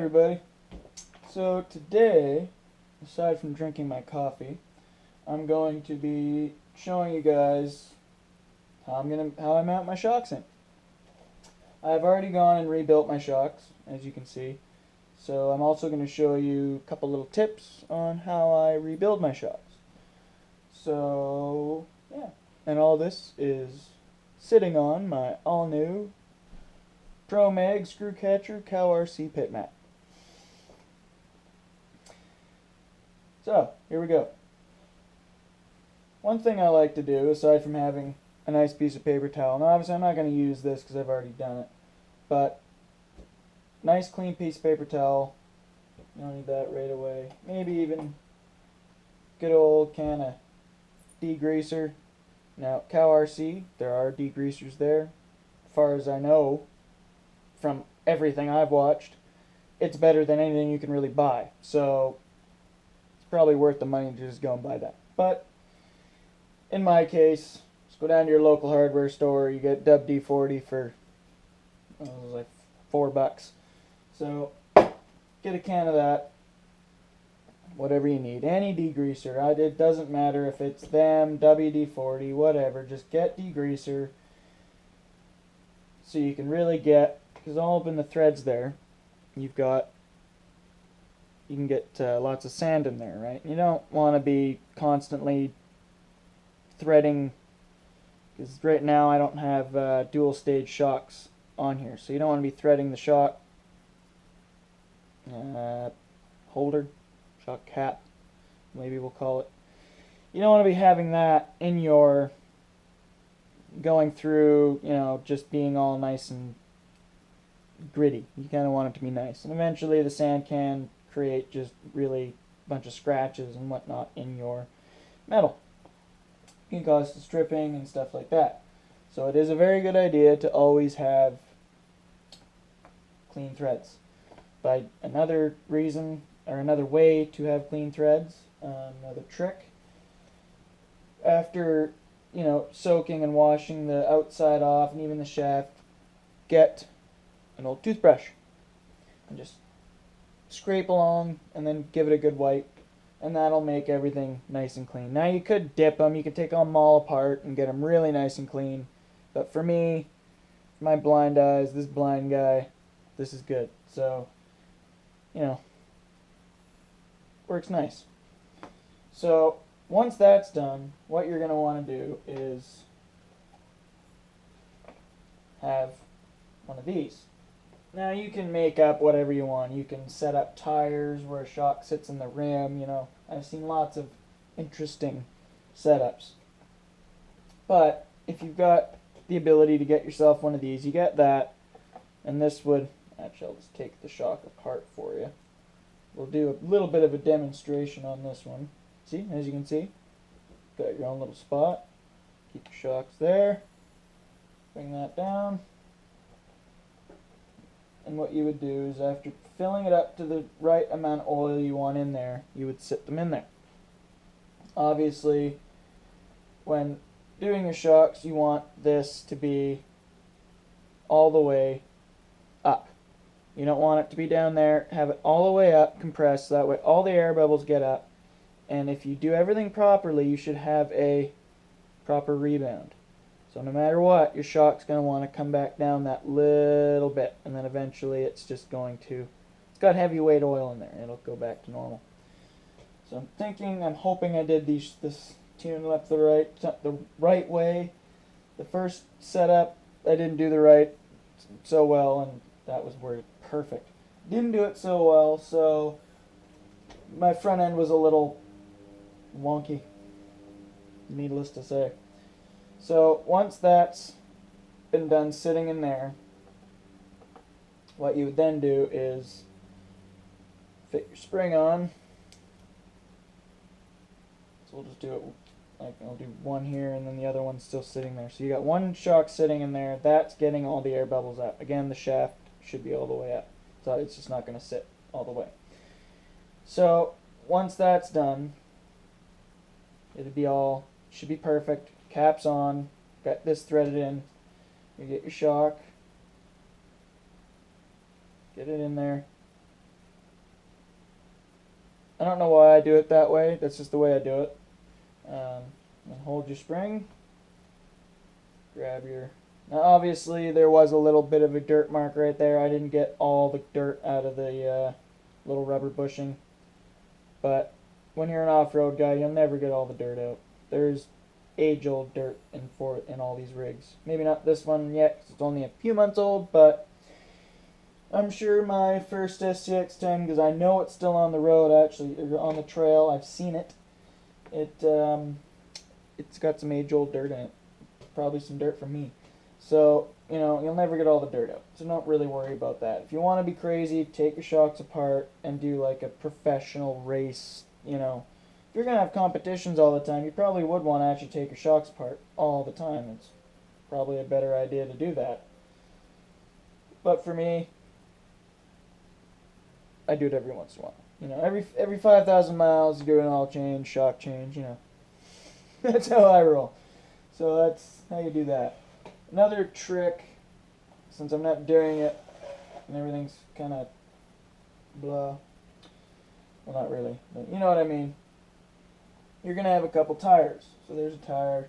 everybody. So today, aside from drinking my coffee, I'm going to be showing you guys how I mount my shocks in. I've already gone and rebuilt my shocks, as you can see. So I'm also going to show you a couple little tips on how I rebuild my shocks. So yeah, and all this is sitting on my all-new Pro Mag Screw Catcher Cow RC pit mat. So, here we go. One thing I like to do, aside from having a nice piece of paper towel, now obviously I'm not going to use this because I've already done it, but nice clean piece of paper towel, you don't need that right away. Maybe even good old can of degreaser. Now, Cow RC, there are degreasers there. As far as I know, from everything I've watched, it's better than anything you can really buy. So it's probably worth the money to just go and buy that. But in my case, just go down to your local hardware store. You get WD-40 for like $4. So get a can of that. Whatever you need, any degreaser. It doesn't matter if it's them, WD-40, whatever. Just get degreaser so you can really get, because all up in the threads there, you can get lots of sand in there, right? You don't want to be constantly threading, because right now I don't have dual stage shocks on here, so you don't want to be threading the shock holder, shock cap, maybe we'll call it. You don't want to be having that in your going through, just being all nice and gritty. You kind of want it to be nice, and eventually the sand can create just really a bunch of scratches and whatnot in your metal. It can cause stripping and stuff like that. So it is a very good idea to always have clean threads. By another reason, or another way to have clean threads, another trick, after soaking and washing the outside off and even the shaft, get an old toothbrush and just scrape along and then give it a good wipe, and that'll make everything nice and clean. Now you could dip them, you could take them all apart and get them really nice and clean, but for me, my blind eyes, this blind guy, this is good. So works nice. So once that's done, what you're going to want to do is have one of these. Now you can make up whatever you want. You can set up tires where a shock sits in the rim. I've seen lots of interesting setups. But if you've got the ability to get yourself one of these, you get that, and this would, actually I'll just take the shock apart for you. We'll do a little bit of a demonstration on this one. See, as you can see, got your own little spot. Keep your shocks there. Bring that down. And what you would do is, after filling it up to the right amount of oil you want in there, you would sit them in there. Obviously, when doing your shocks, you want this to be all the way up. You don't want it to be down there. Have it all the way up, compressed, so that way all the air bubbles get up. And if you do everything properly, you should have a proper rebound. So no matter what, your shock's going to want to come back down that little bit, and then eventually it's just going to, it's got heavyweight oil in there, and it'll go back to normal. So I'm hoping I did this tune left the right way. The first setup, I didn't do the right so well, and that was where perfect. Didn't do it so well, so my front end was a little wonky, needless to say. So once that's been done sitting in there, what you would then do is fit your spring on. So we'll just do it, like I'll do one here and then the other one's still sitting there. So you got one shock sitting in there, that's getting all the air bubbles out. Again, the shaft should be all the way up, so it's just not going to sit all the way. So once that's done, should be perfect. Caps on, got this threaded in. You get your shock, get it in there, I don't know why I do it that way. That's just the way I do it. And hold your spring. Grab your... Now obviously there was a little bit of a dirt mark right there. I didn't get all the dirt out of the little rubber bushing. But when you're an off-road guy, you'll never get all the dirt out. There's age-old dirt in all these rigs. Maybe not this one yet, 'cause it's only a few months old, but I'm sure my first SCX10, because I know it's still on the road, actually, or on the trail. I've seen it. It's got some age-old dirt in it. Probably some dirt from me. So, you know, you'll never get all the dirt out. So don't really worry about that. If you want to be crazy, take your shocks apart and do like a professional race, you know. If you're going to have competitions all the time, you probably would want to actually take your shocks apart all the time. It's probably a better idea to do that. But for me, I do it every once in a while. You know, every 5,000 miles, you do an oil change, shock change, you know. That's how I roll. So that's how you do that. Another trick, since I'm not doing it, and everything's kind of blah. Well, not really, but you know what I mean. You're going to have a couple tires. So there's a tire,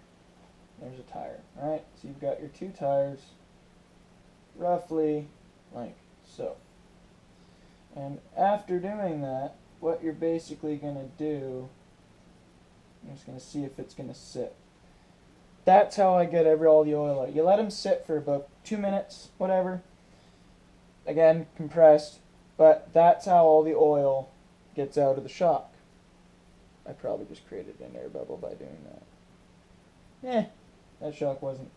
there's a tire, right? So you've got your two tires, roughly like so. And after doing that, what you're basically going to do, I'm just going to see if it's going to sit. That's how I get all the oil out. You let them sit for about 2 minutes, whatever. Again, compressed. But that's how all the oil gets out of the shock. I probably just created an air bubble by doing that. That shock wasn't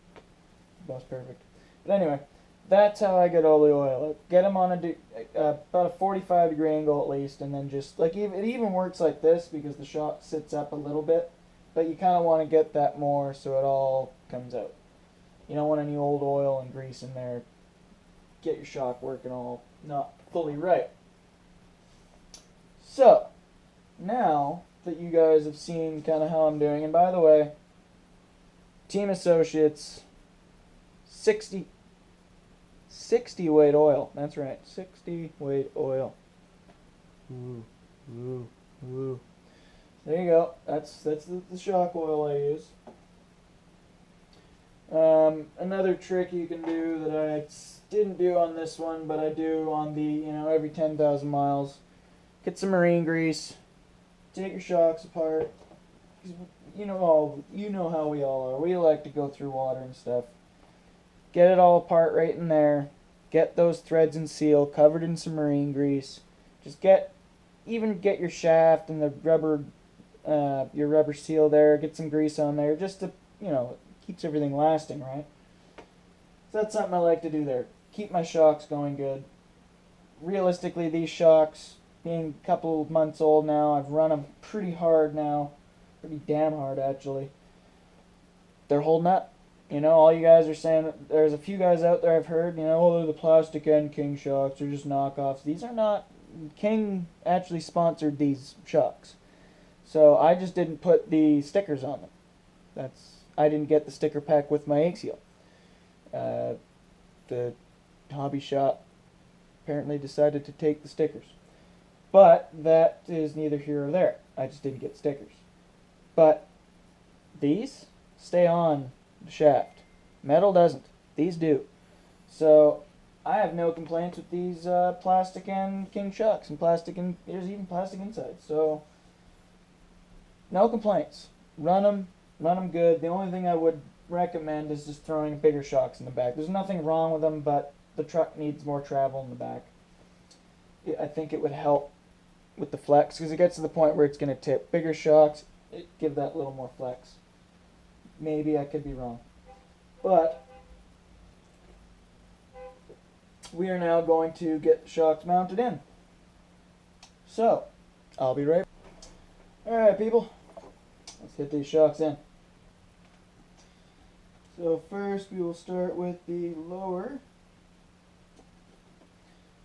most perfect. But anyway, that's how I get all the oil out. Get them on about a 45 degree angle at least, and then just, like, it even works like this because the shock sits up a little bit. But you kind of want to get that more so it all comes out. You don't want any old oil and grease in there. Get your shock working all not fully right. So, now that you guys have seen kind of how I'm doing, and by the way, Team Associates, 60 weight oil. That's right, 60 weight oil. Ooh, ooh, ooh. There you go. That's the shock oil I use. Another trick you can do that I didn't do on this one, but I do on the, you know, every 10,000 miles. Get some marine grease. Take your shocks apart. You know how we all are. We like to go through water and stuff. Get it all apart right in there. Get those threads and seal covered in some marine grease. Just get your shaft and the rubber. Your rubber seal there, get some grease on there, just to, you know, keeps everything lasting, right? So that's something I like to do there. Keep my shocks going good. Realistically, these shocks, being a couple of months old now, I've run them pretty hard now. Pretty damn hard, actually. They're holding up. You know, all you guys are saying, there's a few guys out there I've heard, you know, oh, they're the plastic end King shocks, they're just knockoffs. These are not. King actually sponsored these shocks. So I just didn't put the stickers on them. I didn't get the sticker pack with my Axial. The hobby shop apparently decided to take the stickers. But that is neither here or there. I just didn't get stickers. But these stay on the shaft. Metal doesn't. These do. So I have no complaints with these plastic and King shocks. And there's even plastic inside. So no complaints. Run them good. The only thing I would recommend is just throwing bigger shocks in the back. There's nothing wrong with them, but the truck needs more travel in the back. I think it would help with the flex, because it gets to the point where it's going to tip. Bigger shocks, give that little more flex. Maybe I could be wrong. But we are now going to get the shocks mounted in. So, I'll be right back. Alright, people. Let's get these shocks in. So first we will start with the lower.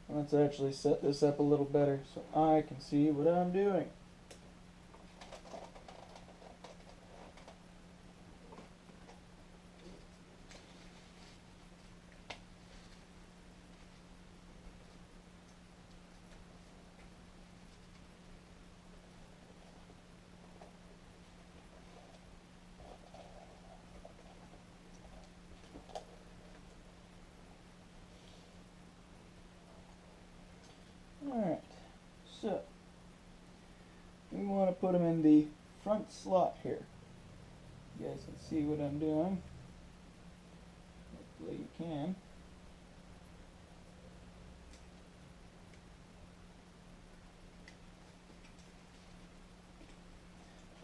Let's actually set this up a little better so I can see what I'm doing. put them in the front slot here. You guys can see what I'm doing. Hopefully you can.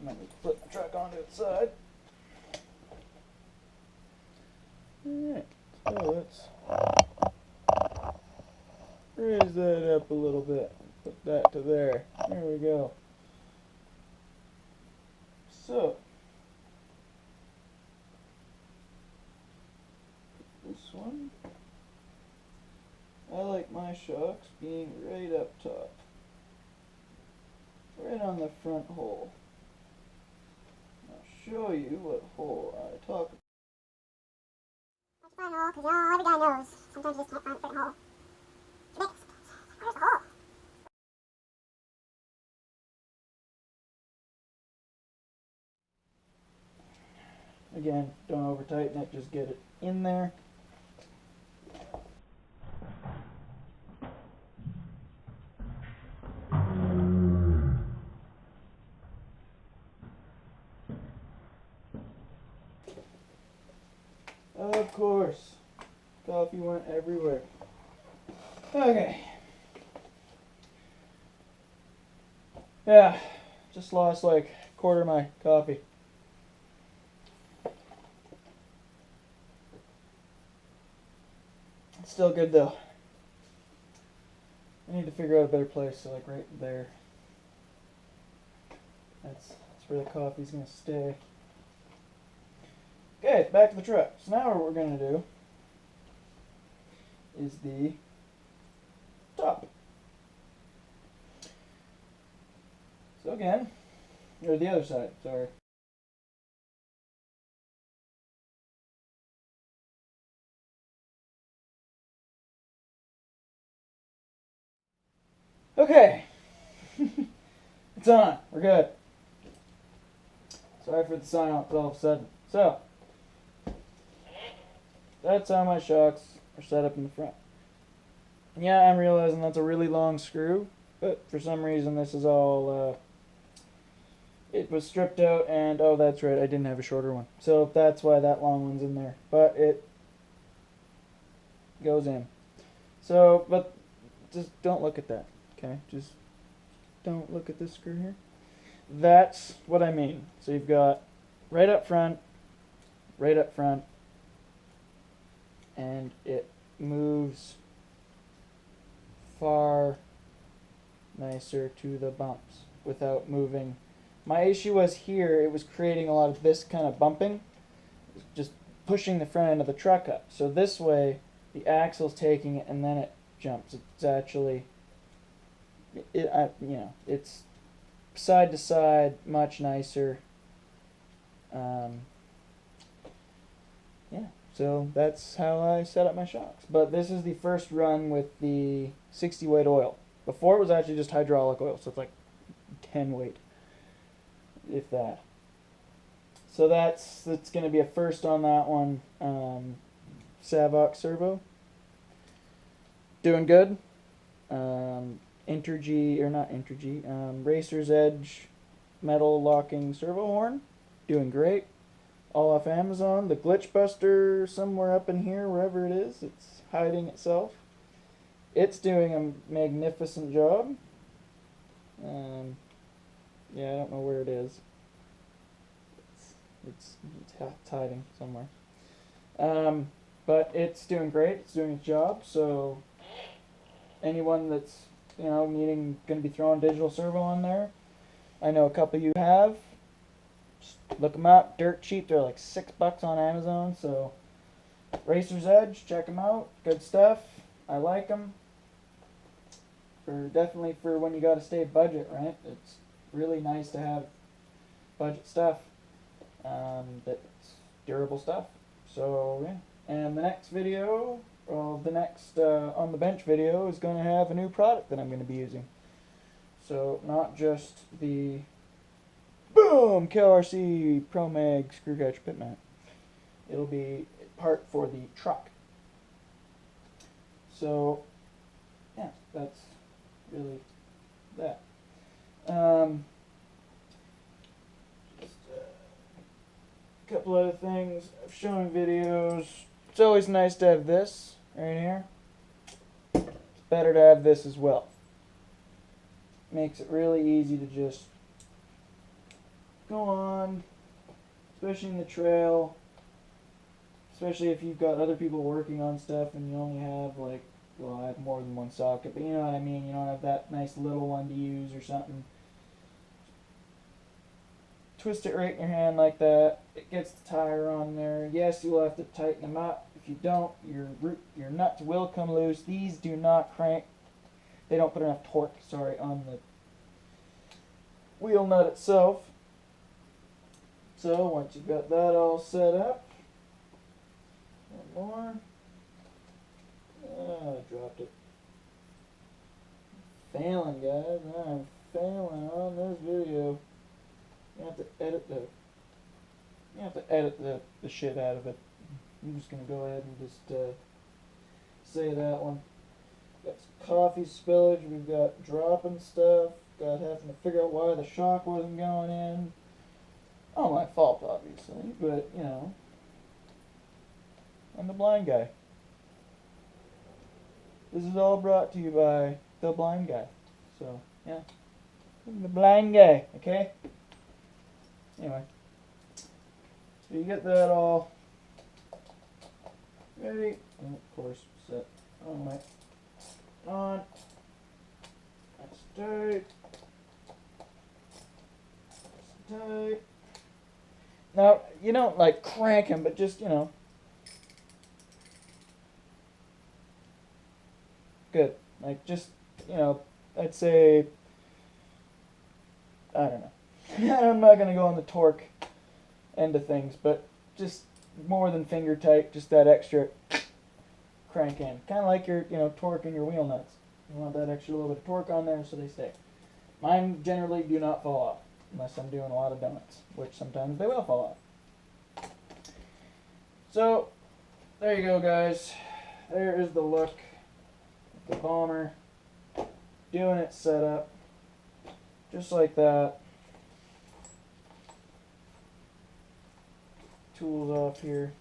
I'm going to flip the truck onto its side. Alright, so let's raise that up a little bit. Put that to there. There we go. So, this one, I like my shocks being right up top. Right on the front hole. I'll show you what hole I talk about. Find a hole, because every guy knows sometimes you just can't find a certain hole. Where's the hole? Again, don't over tighten it, just get it in there. Of course, coffee went everywhere. Okay. Yeah, just lost like a quarter of my coffee. It's still good though. I need to figure out a better place, so like right there. That's where the coffee's gonna stay. Okay, back to the truck. So now what we're gonna do is the top. So again, or the other side, sorry. Okay. It's on. We're good. Sorry for the silence all of a sudden. So, that's how my shocks are set up in the front. Yeah, I'm realizing that's a really long screw, but for some reason this is all, it was stripped out, and oh, that's right, I didn't have a shorter one. So that's why that long one's in there. But it goes in. So, but just don't look at that, okay? Just don't look at this screw here. That's what I mean. So you've got right up front, and it moves far nicer to the bumps without moving. My issue was here, it was creating a lot of this kind of bumping, just pushing the front end of the truck up. So this way, the axle's taking it and then it jumps. It's actually, it's side to side, much nicer. Yeah, so that's how I set up my shocks. But this is the first run with the 60 weight oil. Before it was actually just hydraulic oil, so it's like 10 weight, if that. So that's going to be a first on that one. Savox servo. Doing good. Racer's Edge metal locking servo horn. Doing great. All off Amazon. The Glitch Buster somewhere up in here, wherever it is, it's hiding itself. It's doing a magnificent job. Yeah, I don't know where it is. It's hiding somewhere. But it's doing great. It's doing its job. So anyone that's going to be throwing digital servo on there, I know a couple of you have. Just look them up. Dirt cheap. They're like $6 on Amazon. So Racer's Edge, check them out. Good stuff. I like them. Definitely for when you got to stay budget, right? It's really nice to have budget stuff. That's durable stuff. So yeah. And the next video, the next on the bench video is going to have a new product that I'm going to be using. So not just the boom KLRC Pro Mag screw catcher pit mat. It'll be part for the truck. So yeah, that's really that. a couple other things. I've shown videos. It's always nice to have this right here. It's better to have this as well. Makes it really easy to just go on, especially in the trail, especially if you've got other people working on stuff and you only have like, well, I have more than one socket, but you know what I mean, you don't have that nice little one to use or something. Twist it right in your hand like that. It gets the tire on there. Yes, you will have to tighten them up. If you don't, your nuts will come loose. These do not crank. They don't put enough torque, on the wheel nut itself. So once you've got that all set up, one more. Oh, I dropped it. Failing, guys. I'm failing on this video. You have to edit the shit out of it. I'm just gonna go ahead and just say that one. Got some coffee spillage. We've got dropping stuff. Got having to figure out why the shock wasn't going in. Oh, my fault, obviously, but you know, I'm the blind guy. This is all brought to you by the blind guy. So yeah, I'm the blind guy. Okay. Anyway, so you get that all ready, and of course set on my That's tight. That's tight. Now you don't like crank him, but just good. Like just I'd say I don't know. I'm not going to go on the torque end of things, but just more than finger tight, just that extra crank in. Kind of like your, torque in your wheel nuts. You want that extra little bit of torque on there so they stay. Mine generally do not fall off, unless I'm doing a lot of donuts, which sometimes they will fall off. So, there you go, guys. There is the look of the bomber. Doing its setup. Just like that. Tools off here.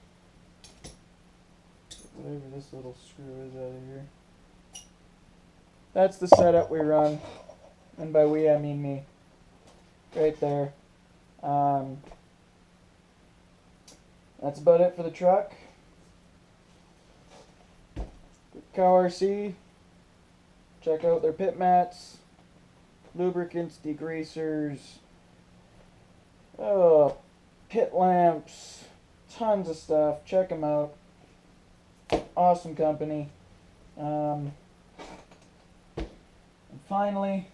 Whatever this little screw is out of here. That's the setup we run. And by we, I mean me. Right there. That's about it for the truck. Cow RC. Check out their pit mats. Lubricants, degreasers. Pit lamps. Tons of stuff. Check them out. Awesome company. And finally,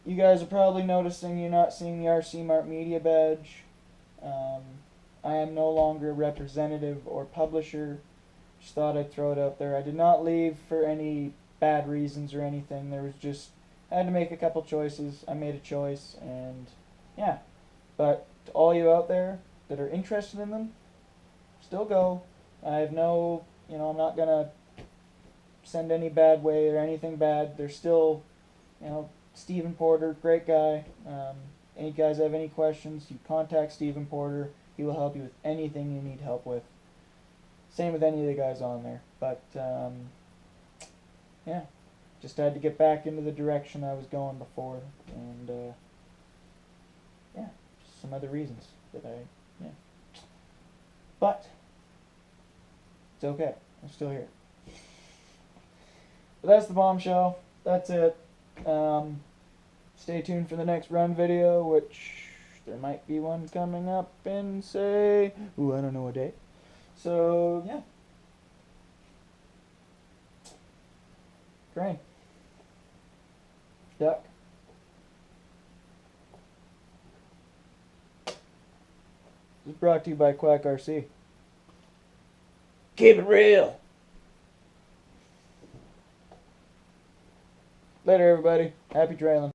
you guys are probably noticing you're not seeing the rcMart media badge. I am no longer a representative or publisher. Just thought I'd throw it out there. I did not leave for any bad reasons or anything. There was just, I had to make a couple choices. I made a choice, and yeah. But to all you out there that are interested in them, still go. I have no, I'm not going to send any bad way or anything bad. They're still, Stephen Porter, great guy. Any guys have any questions, you contact Stephen Porter. He will help you with anything you need help with. Same with any of the guys on there. But, yeah, just had to get back into the direction I was going before. And, yeah, just some other reasons that yeah. But, it's okay. I'm still here. But that's the bombshell. That's it. Stay tuned for the next run video, which there might be one coming up in, say, I don't know what date. So, yeah. Crane. Duck. This is brought to you by Quak RC. Keep it real. Later, everybody. Happy trailing.